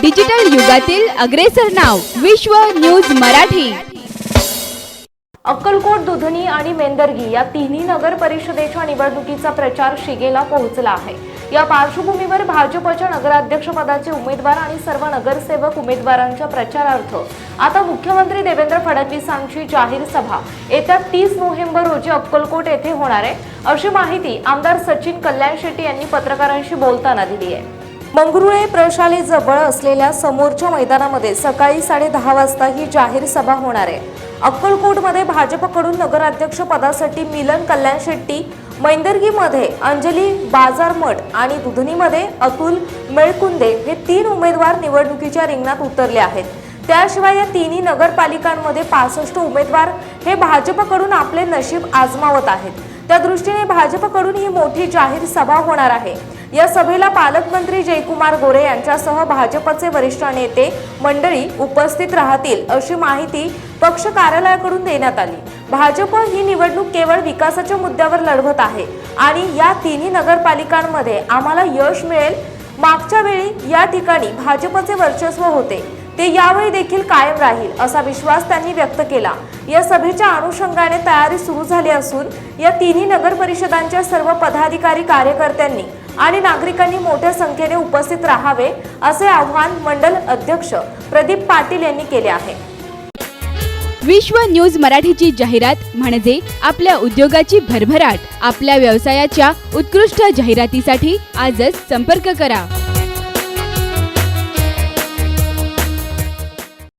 Digital युगातील अग्रेसर नाव विश्व न्यूज मराठी। अक्कलकोट, दुधनी आणि मेंदर्गी या तिन्ही नगर परिषदेच्या निवडणुकीचा प्रचार शिगेला पोहोचला आहे। या पार्श्वभूमीवर भाजपच्या नगराध्यक्षपदाचे उमेदवार आणि सर्व नगरसेवक उमेदवारांच्या प्रचारार्थ आता मुख्यमंत्री देवेंद्र फडणवीसांची जाहीर सभा येत्या 30 नोव्हेंबर रोजी अक्कलकोट येथे होणार आहे, अशी माहिती आमदार सचिन कल्याण शेट्टी यांनी पत्रकारांशी बोलताना दिली आहे। मंगरुळे प्रशालेजवळ असलेल्या समोरच्या मैदानामध्ये सकाळी 10:30 वाजता ही जाहीर सभा होणार आहे। अक्कलकोटमध्ये भाजपकडून नगराध्यक्ष पदासाठी मिलन कल्याण शेट्टी, मैंदर्गीमध्ये अंजली बाजारमठ आणि दुधनीमध्ये अतुल मेळकुंदे हे 3 उमेदवार निवडणुकीच्या रिंगणात उतरले आहेत। त्याशिवाय या तिन्ही नगरपालिकांमध्ये 65 उमेदवार हे भाजपकडून आपले नशीब आजमावत आहेत। त्या दृष्टीने भाजपकडून ही मोठी जाहीर सभा होणार आहे। या सभेला पालकमंत्री जयकुमार गोरे यांच्यासह भाजपचे वरिष्ठ नेते मंडळी उपस्थित राहतील, अशी माहिती पक्ष कार्यालयाकडून देण्यात आली। भाजप ही निवडणूक केवळ विकासाच्या मुद्द्यावर लढवत आहे आणि या तिन्ही नगरपालिकांमध्ये आम्हाला यश मिळेल। मागच्या वेळी या ठिकाणी भाजपचे वर्चस्व होते, ते यावेळी देखील कायम राहील, असा विश्वास त्यांनी व्यक्त केला। या सभेच्या अनुषंगाने तयारी सुरू झाली असून या तिन्ही नगर परिषदांच्या सर्व पदाधिकारी, कार्यकर्त्यांनी आणि नागरिकांनी मोठ्या संख्येने उपस्थित राहावे, असे आवाहन मंडल अध्यक्ष प्रदीप पाटील यांनी केले आहे। विश्व न्यूज मराठीची जाहिरात म्हणजे आपल्या उद्योगाची भरभराट। आपल्या व्यवसायाच्या उत्कृष्ट जाहिरातीसाठी आजच संपर्क करा।